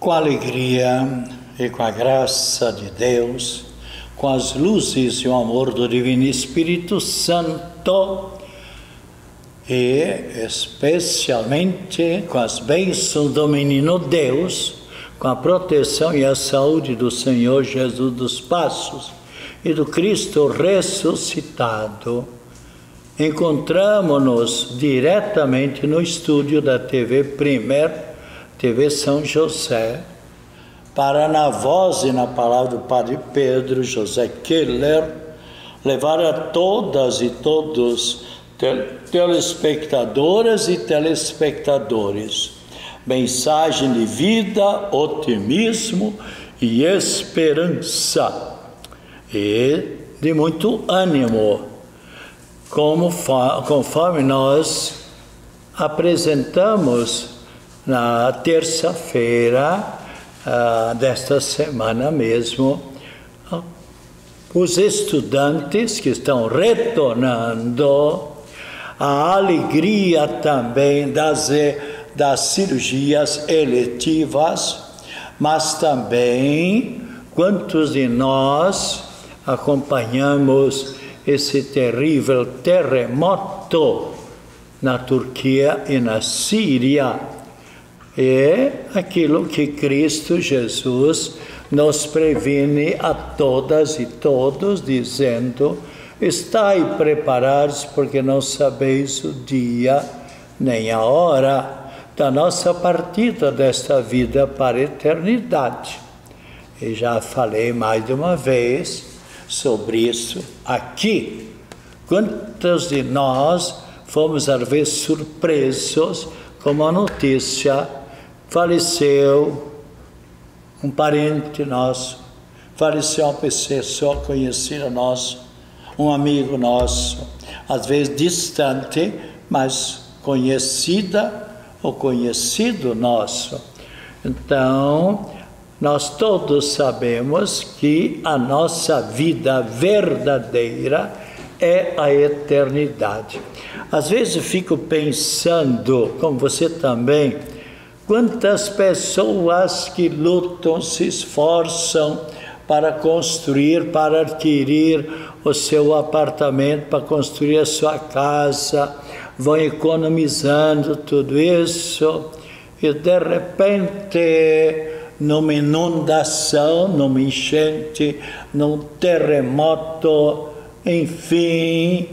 Com a alegria e com a graça de Deus, com as luzes e o amor do Divino Espírito Santo, e especialmente com as bênçãos do Menino Deus, com a proteção e a saúde do Senhor Jesus dos Passos e do Cristo ressuscitado, encontramos-nos diretamente no estúdio da TV Primer, TV São José, para na voz e na palavra do Padre Pedro José Keller, levar a todas e todos, telespectadoras e telespectadores, mensagem de vida, otimismo e esperança, e de muito ânimo, conforme nós apresentamos na terça-feira desta semana mesmo, os estudantes que estão retornando, a alegria também das cirurgias eletivas, mas também quantos de nós acompanhamos esse terrível terremoto na Turquia e na Síria. É aquilo que Cristo Jesus nos previne a todas e todos, dizendo: estai preparados, porque não sabeis o dia nem a hora da nossa partida desta vida para a eternidade. E já falei mais de uma vez sobre isso aqui. Quantos de nós fomos às vezes surpresos com a notícia: faleceu um parente nosso, faleceu uma pessoa conhecida nossa, um amigo nosso, às vezes distante, mas conhecida ou conhecido nosso. Então, nós todos sabemos que a nossa vida verdadeira é a eternidade. Às vezes eu fico pensando, como você também, quantas pessoas que lutam, se esforçam para construir, para adquirir o seu apartamento, para construir a sua casa, vão economizando tudo isso, e de repente, numa inundação, numa enchente, num terremoto, enfim,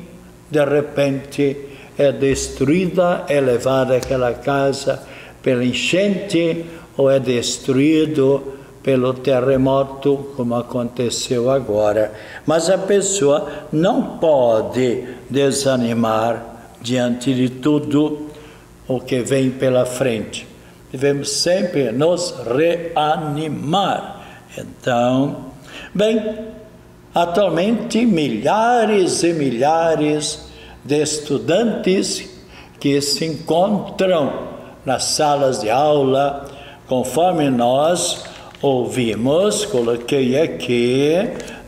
de repente é destruída, é levada aquela casa pela enchente, ou é destruído pelo terremoto, como aconteceu agora. Mas a pessoa não pode desanimar diante de tudo o que vem pela frente. Devemos sempre nos reanimar. Então, bem, atualmente milhares e milhares de estudantes que se encontram nas salas de aula, conforme nós ouvimos, coloquei aqui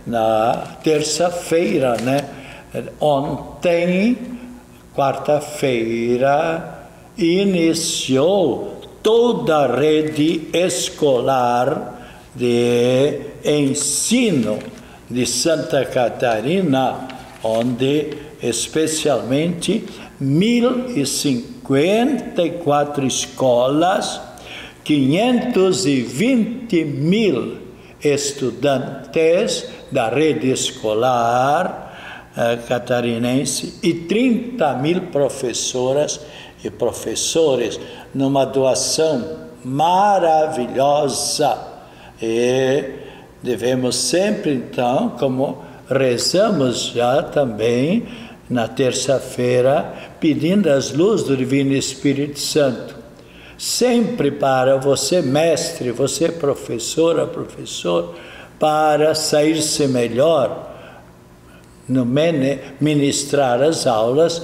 na terça-feira, né? Ontem, quarta-feira, iniciou toda a rede escolar de ensino de Santa Catarina, onde especialmente 1.054 escolas, 520 mil estudantes da rede escolar catarinense e 30 mil professoras e professores, numa doação maravilhosa. E devemos sempre, então, como rezamos já também na terça-feira, pedindo as luzes do Divino Espírito Santo, sempre para você, mestre, você, professora, professor, para sair-se melhor no ministrar as aulas,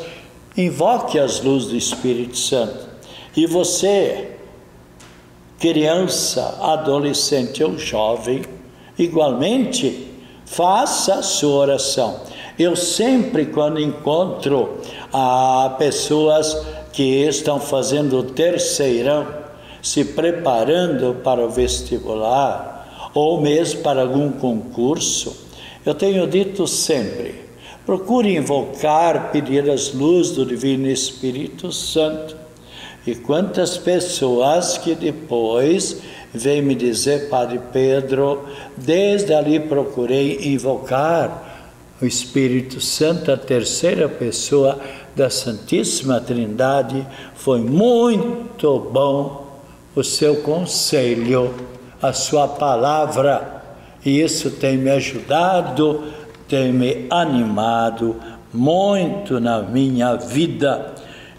invoque as luzes do Espírito Santo. E você, criança, adolescente ou jovem, igualmente, faça a sua oração. Eu sempre, quando encontro pessoas que estão fazendo o terceirão, se preparando para o vestibular ou mesmo para algum concurso, eu tenho dito sempre, procure invocar, pedir as luzes do Divino Espírito Santo. E quantas pessoas que depois vêm me dizer, Padre Pedro, desde ali procurei invocar o Espírito Santo, a terceira pessoa da Santíssima Trindade, foi muito bom o seu conselho, a sua palavra, e isso tem me ajudado, tem me animado muito na minha vida.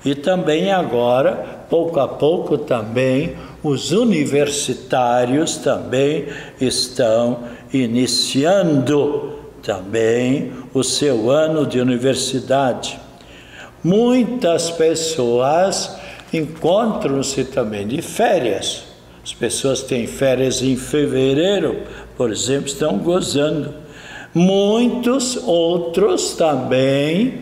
E também agora, pouco a pouco também, os universitários também estão iniciando também o seu ano de universidade. Muitas pessoas encontram-se também de férias. As pessoas têm férias em fevereiro, por exemplo, estão gozando. Muitos outros também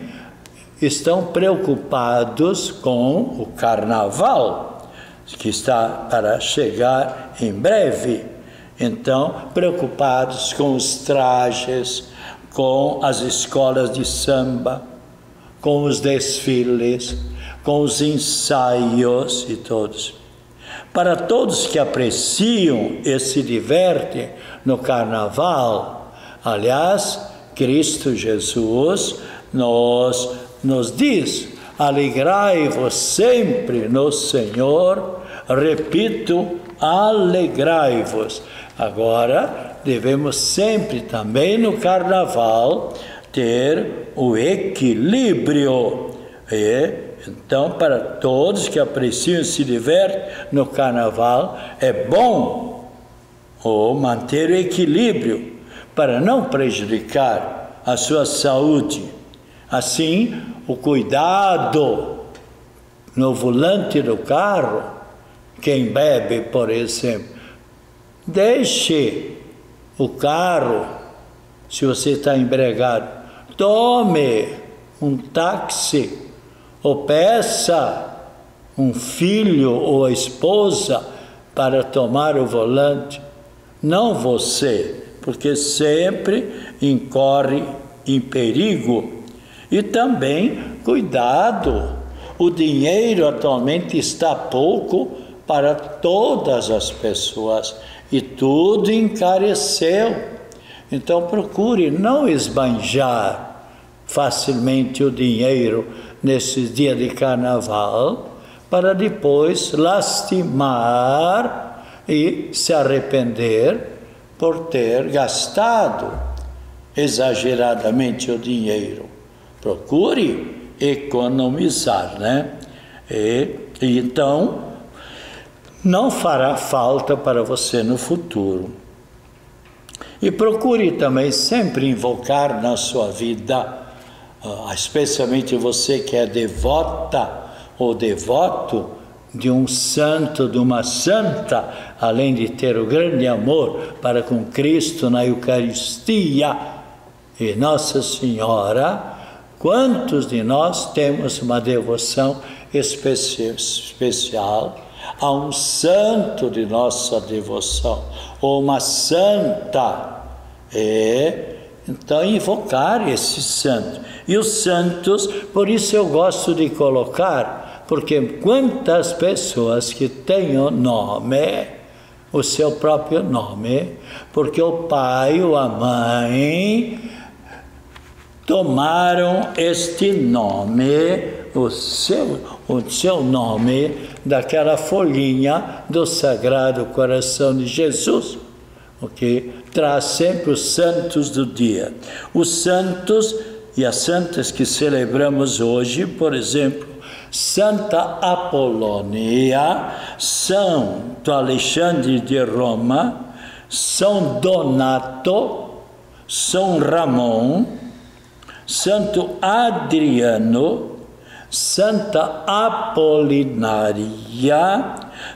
estão preocupados com o carnaval, que está para chegar em breve. Então, preocupados com os trajes, com as escolas de samba, com os desfiles, com os ensaios e todos. Para todos que apreciam e se divertem no carnaval, aliás, Cristo Jesus nos diz, alegrai-vos sempre no Senhor, repito, alegrai-vos. Agora, devemos sempre também no carnaval ter o equilíbrio. Então, para todos que apreciam e se divertem no carnaval, é bom manter o equilíbrio para não prejudicar a sua saúde. Assim, o cuidado no volante do carro, quem bebe, por exemplo, deixe o carro, se você está embriagado, tome um táxi, ou peça um filho ou a esposa para tomar o volante, não você, porque sempre incorre em perigo. E também, cuidado, o dinheiro atualmente está pouco para todas as pessoas e tudo encareceu. Então procure não esbanjar facilmente o dinheiro nesses dias de carnaval, para depois lastimar e se arrepender por ter gastado exageradamente o dinheiro. Procure economizar, né? E então não fará falta para você no futuro. E procure também sempre invocar na sua vida, especialmente você que é devota ou devoto de um santo, de uma santa, além de ter o grande amor para com Cristo na Eucaristia e Nossa Senhora, quantos de nós temos uma devoção especial a um santo de nossa devoção, ou uma santa? Então, invocar esse santo. E os santos, por isso eu gosto de colocar, porque quantas pessoas que têm o nome, o seu próprio nome, porque o pai ou a mãe tomaram este nome, o seu nome, daquela folhinha do Sagrado Coração de Jesus, que traz sempre os santos do dia. Os santos e as santas que celebramos hoje, por exemplo, Santa Apolônia, Santo Alexandre de Roma, São Donato, São Ramon, Santo Adriano, Santa Apolinária,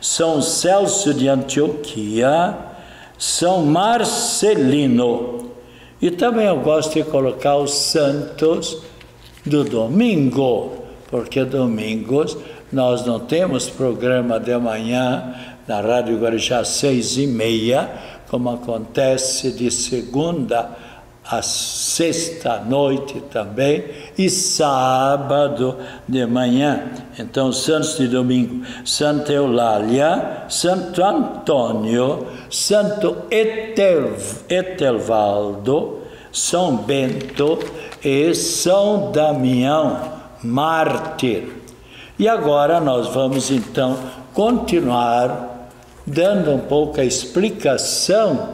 São Celso de Antioquia, São Marcelino. E também eu gosto de colocar os santos do domingo, porque domingos nós não temos programa de manhã na Rádio Guarujá 6h30, como acontece de segunda a sexta noite também, e sábado de manhã. Então, santos de domingo, Santa Eulália, Santo Antônio, Santo Etelvaldo, São Bento e São Damião, mártir. E agora nós vamos então continuar dando um pouco a explicação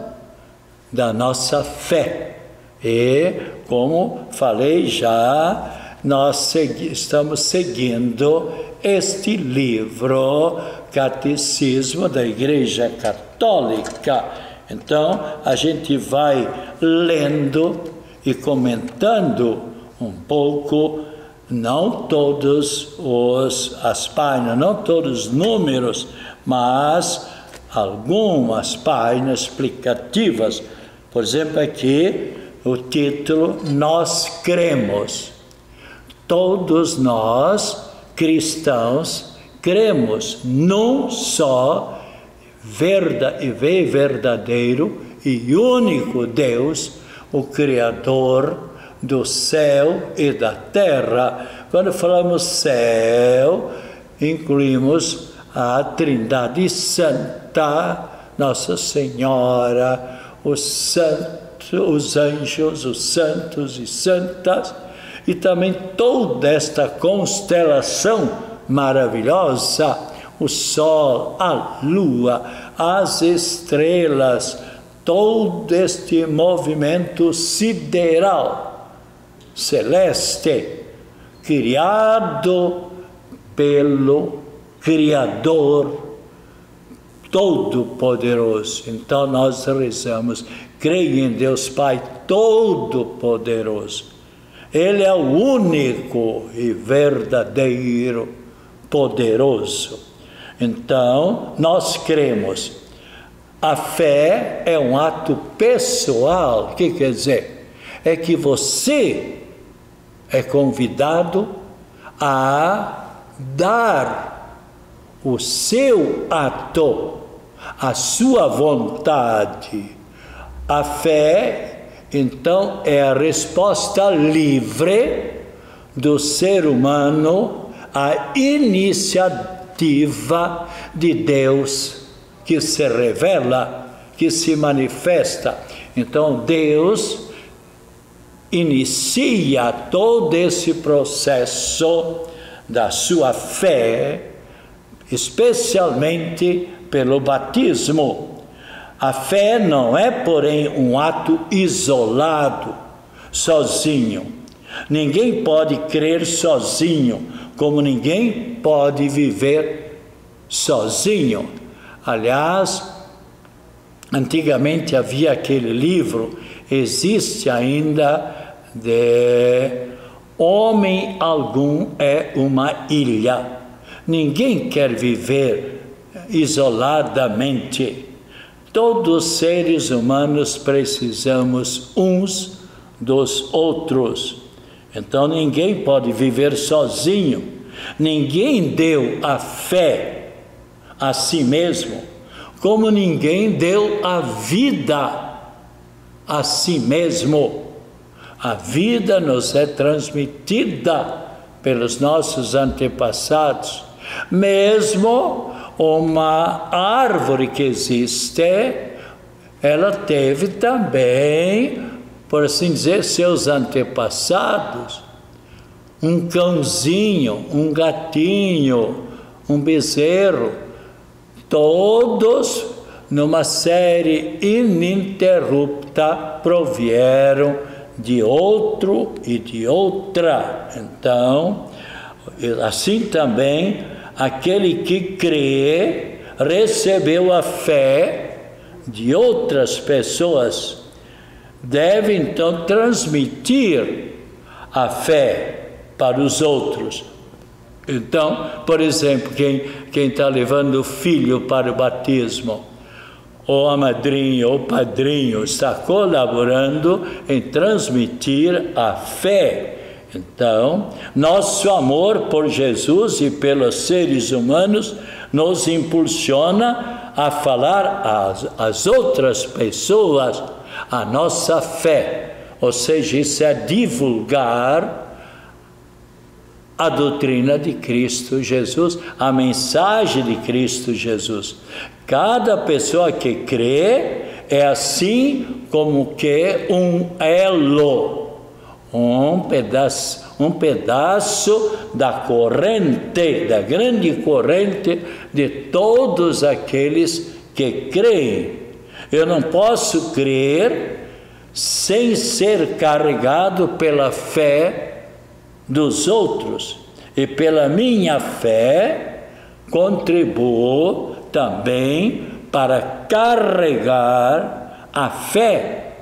da nossa fé. E, como falei já, nós estamos seguindo este livro, Catecismo da Igreja Católica. Então, a gente vai lendo e comentando um pouco, não todas as páginas, não todos os números, mas algumas páginas explicativas. Por exemplo, aqui o título Nós Cremos. Todos nós, cristãos, cremos num só verdadeiro e único Deus, o Criador do céu e da terra. Quando falamos céu, incluímos a Trindade Santa, Nossa Senhora, os anjos, os santos e santas, e também toda esta constelação maravilhosa, o sol, a lua, as estrelas, todo este movimento sideral, celeste, criado pelo Criador Todo-Poderoso. Então nós rezamos, creio em Deus Pai Todo-Poderoso. Ele é o único e verdadeiro poderoso. Então, nós cremos. A fé é um ato pessoal. O que quer dizer? É que você é convidado a dar o seu ato, a sua vontade. A fé, então, é a resposta livre do ser humano à iniciativa de Deus que se revela, que se manifesta. Então, Deus inicia todo esse processo da sua fé, especialmente pelo batismo. A fé não é, porém, um ato isolado, sozinho. Ninguém pode crer sozinho, como ninguém pode viver sozinho. Aliás, antigamente havia aquele livro, existe ainda, de Homem Algum é uma Ilha. Ninguém quer viver isoladamente. Todos os seres humanos precisamos uns dos outros. Então ninguém pode viver sozinho. Ninguém deu a fé a si mesmo, como ninguém deu a vida a si mesmo. A vida nos é transmitida pelos nossos antepassados. Mesmo uma árvore que existe, ela teve também, por assim dizer, seus antepassados. Um cãozinho, um gatinho, um bezerro, todos numa série ininterrupta provieram de outro e de outra. Então, assim também, aquele que crê recebeu a fé de outras pessoas, deve então transmitir a fé para os outros. Então, por exemplo, quem está levando o filho para o batismo, ou a madrinha ou o padrinho, está colaborando em transmitir a fé. Então, nosso amor por Jesus e pelos seres humanos nos impulsiona a falar às outras pessoas a nossa fé. Ou seja, isso é divulgar a doutrina de Cristo Jesus, a mensagem de Cristo Jesus. Cada pessoa que crê é assim como que um elo, um pedaço da corrente, da grande corrente de todos aqueles que creem. Eu não posso crer sem ser carregado pela fé dos outros, e pela minha fé contribuo também para carregar a fé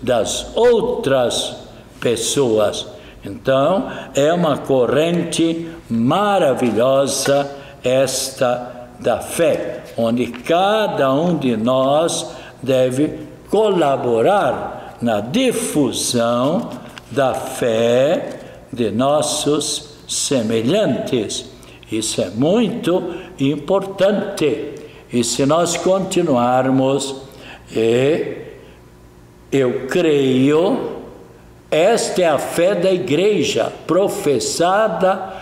das outras pessoas. Então, é uma corrente maravilhosa esta da fé, onde cada um de nós deve colaborar na difusão da fé de nossos semelhantes. Isso é muito importante. E se nós continuarmos, eu creio, esta é a fé da igreja, professada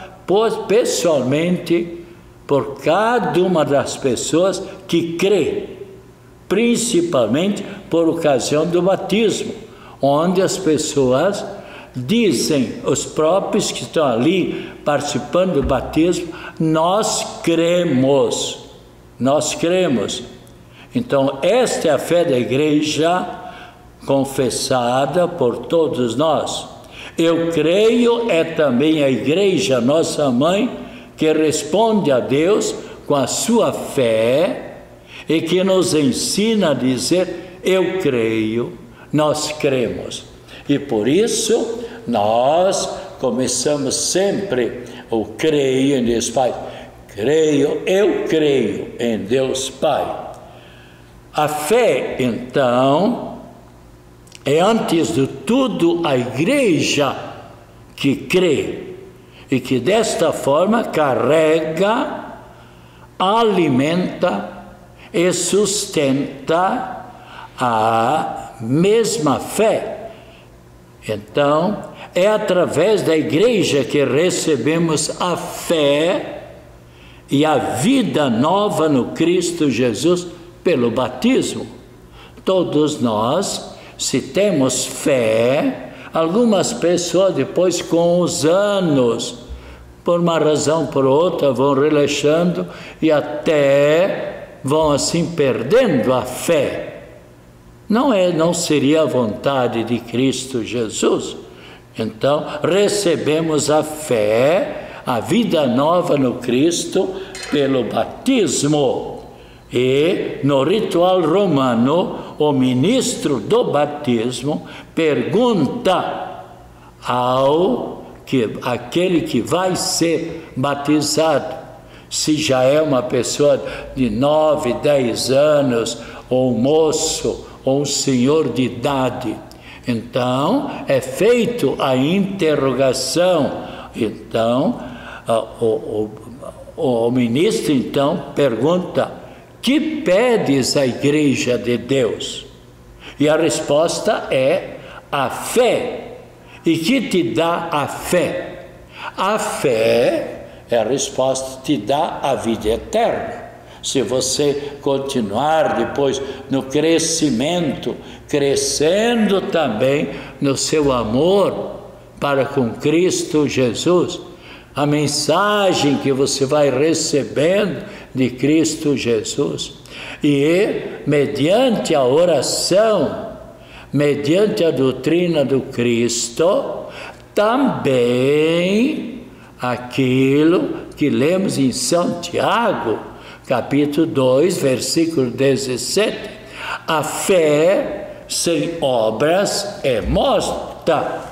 pessoalmente por cada uma das pessoas que crê, principalmente por ocasião do batismo, onde as pessoas dizem, os próprios que estão ali participando do batismo, nós cremos. Então, esta é a fé da igreja confessada por todos nós. Eu creio é também a igreja, nossa mãe, que responde a Deus com a sua fé e que nos ensina a dizer, eu creio, nós cremos. E por isso, nós começamos sempre o creio em Deus Pai. Eu creio em Deus Pai. A fé, então, é antes de tudo a igreja que crê e que desta forma carrega, alimenta e sustenta a mesma fé. Então, é através da igreja que recebemos a fé e a vida nova no Cristo Jesus pelo batismo. Todos nós, se temos fé, algumas pessoas depois com os anos, por uma razão ou por outra, vão relaxando e até vão assim perdendo a fé. Não seria a vontade de Cristo Jesus. Então, recebemos a fé, a vida nova no Cristo, pelo batismo. E, no ritual romano, o ministro do batismo pergunta àquele que vai ser batizado, se já é uma pessoa de 9, 10 anos, ou um moço, ou um senhor de idade. Então, é feito a interrogação. Então, o ministro, então, pergunta, que pedes à igreja de Deus? E a resposta é a fé. E que te dá a fé? A fé é a resposta que te dá a vida eterna. Se você continuar depois no crescimento, crescendo também no seu amor para com Cristo Jesus, a mensagem que você vai recebendo de Cristo Jesus, e mediante a oração, mediante a doutrina do Cristo, também aquilo que lemos em São Tiago, capítulo 2, versículo 17, a fé sem obras é morta.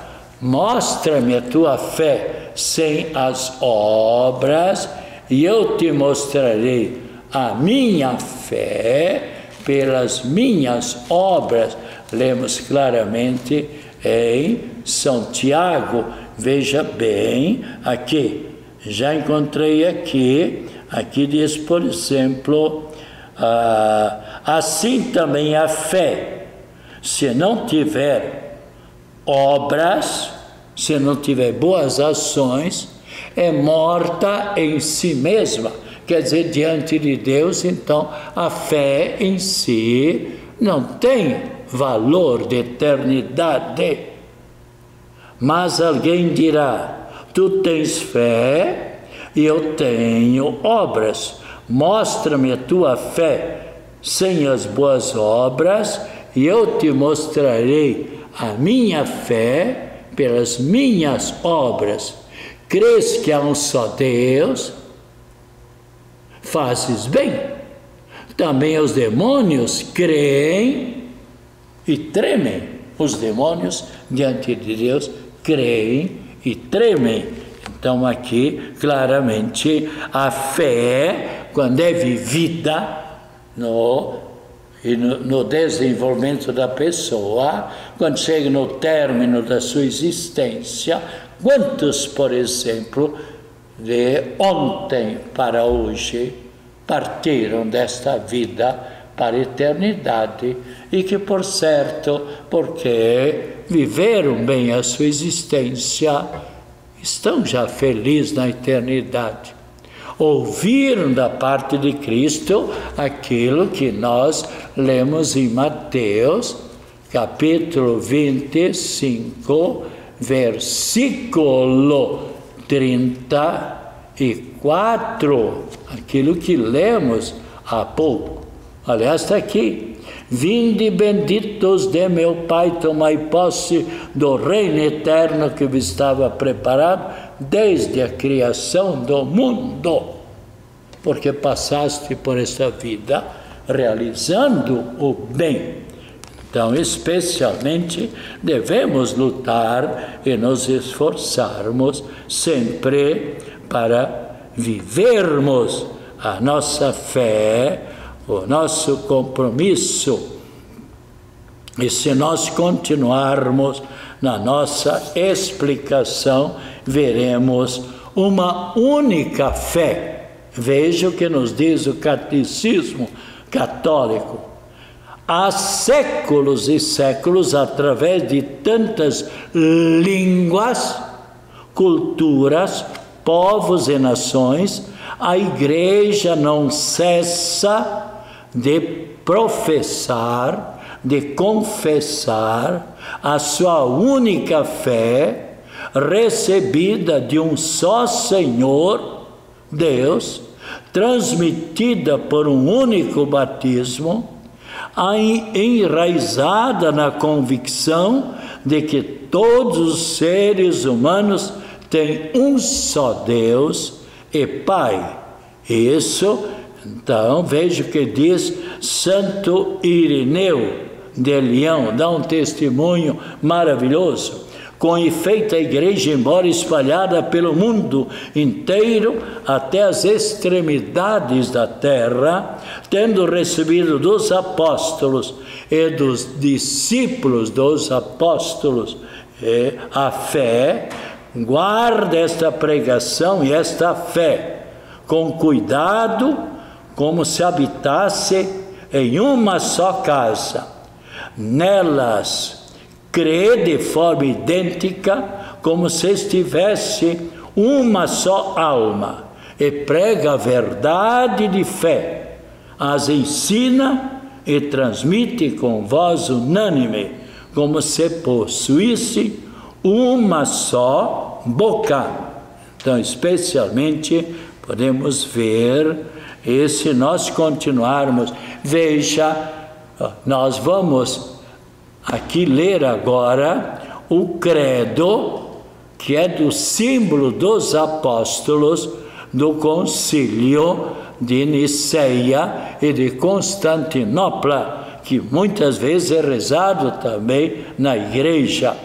Mostra-me a tua fé sem as obras, e eu te mostrarei a minha fé pelas minhas obras. Lemos claramente em São Tiago. Veja bem aqui, já encontrei aqui diz, por exemplo, assim também a fé, se não tiver obras, se não tiver boas ações, é morta em si mesma. Quer dizer, diante de Deus, então, a fé em si não tem valor de eternidade. Mas alguém dirá: tu tens fé e eu tenho obras. Mostra-me a tua fé sem as boas obras, e eu te mostrarei a minha fé pelas minhas obras. Crês que há um só Deus? Fazes bem. Também os demônios creem e tremem. Os demônios, diante de Deus, creem e tremem. Então aqui, claramente, a fé, quando é vivida no desenvolvimento da pessoa, quando chega no término da sua existência, quantos, por exemplo, de ontem para hoje, partiram desta vida para a eternidade, e que, por certo, porque viveram bem a sua existência, estão já felizes na eternidade. Ouviram da parte de Cristo aquilo que nós lemos em Mateus, capítulo 25, versículo 34, aquilo que lemos há pouco. Aliás, está aqui: vinde benditos de meu Pai, tomai posse do reino eterno que vos estava preparado desde a criação do mundo, porque passaste por esta vida realizando o bem. Então, especialmente, devemos lutar e nos esforçarmos sempre para vivermos a nossa fé, o nosso compromisso. E se nós continuarmos na nossa explicação, veremos uma única fé. Veja o que nos diz o Catecismo Católico. Há séculos e séculos, através de tantas línguas, culturas, povos e nações, a Igreja não cessa de professar, de confessar a sua única fé, recebida de um só Senhor, Deus, transmitida por um único batismo, enraizada na convicção de que todos os seres humanos têm um só Deus e Pai. Isso, então, veja o que diz Santo Irineu de Leão, dá um testemunho maravilhoso. Com efeito, a Igreja, embora espalhada pelo mundo inteiro até as extremidades da terra, tendo recebido dos apóstolos e dos discípulos dos apóstolos a fé, guarda esta pregação e esta fé com cuidado, como se habitasse em uma só casa. Nelas crê de forma idêntica, como se estivesse uma só alma, e prega a verdade de fé, as ensina e transmite com voz unânime, como se possuísse uma só boca. Então, especialmente, podemos ver, e se nós continuarmos, veja, nós vamos aqui ler agora o credo, que é do símbolo dos apóstolos do concílio de Niceia e de Constantinopla, que muitas vezes é rezado também na igreja.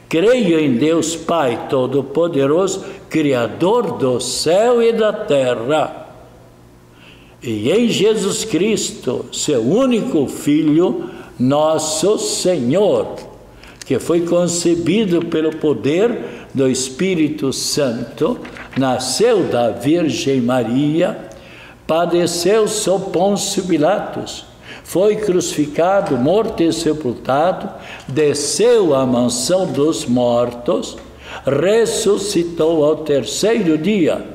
Creio em Deus Pai Todo-Poderoso, Criador do céu e da terra, e em Jesus Cristo, seu único Filho, nosso Senhor, que foi concebido pelo poder do Espírito Santo, nasceu da Virgem Maria, padeceu sob Pôncio Pilatos, foi crucificado, morto e sepultado, desceu à mansão dos mortos, ressuscitou ao terceiro dia,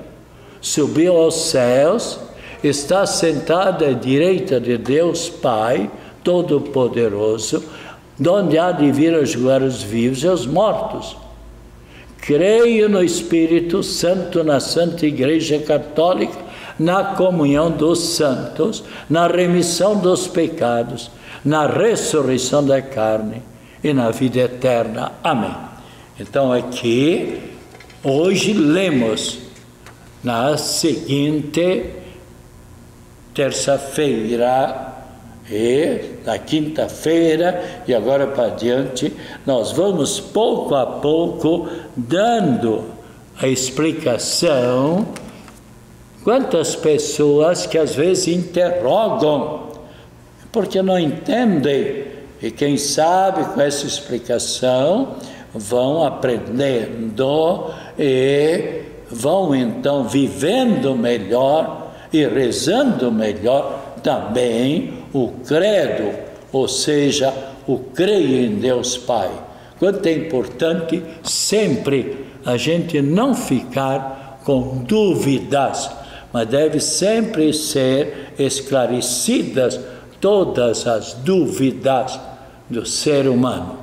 subiu aos céus, está sentado à direita de Deus Pai Todo-Poderoso, donde há de vir a julgar os vivos e os mortos. Creio no Espírito Santo, na Santa Igreja Católica, na comunhão dos santos, na remissão dos pecados, na ressurreição da carne e na vida eterna. Amém. Então aqui, hoje lemos na seguinte terça-feira e na quinta-feira e agora para diante, nós vamos pouco a pouco dando a explicação. Quantas pessoas que às vezes interrogam, porque não entendem, e quem sabe com essa explicação vão aprendendo e vão então vivendo melhor e rezando melhor também o credo, ou seja, o creio em Deus Pai. Quanto é importante sempre a gente não ficar com dúvidas, mas deve sempre ser esclarecidas todas as dúvidas do ser humano.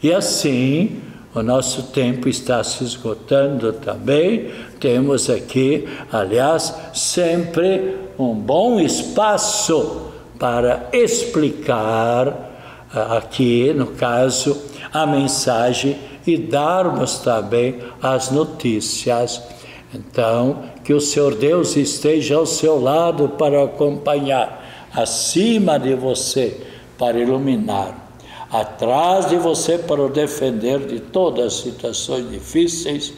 E assim, o nosso tempo está se esgotando também. Temos aqui, aliás, sempre um bom espaço para explicar aqui, no caso, a mensagem e darmos também as notícias. Então, que o Senhor Deus esteja ao seu lado para acompanhar, acima de você para iluminar, atrás de você para o defender de todas as situações difíceis,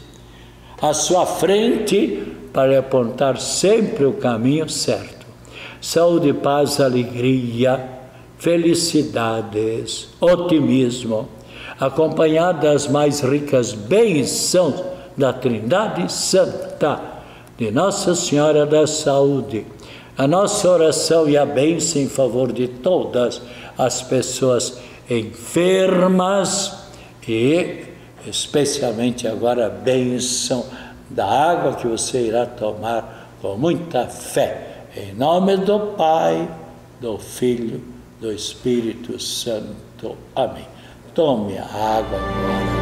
à sua frente para apontar sempre o caminho certo. Saúde, paz, alegria, felicidades, otimismo, acompanhado das mais ricas bênçãos da Trindade Santa, de Nossa Senhora da Saúde. A nossa oração e a bênção em favor de todas as pessoas enfermas e especialmente agora a bênção da água que você irá tomar com muita fé. Em nome do Pai, do Filho, do Espírito Santo. Amém. Tome a água agora.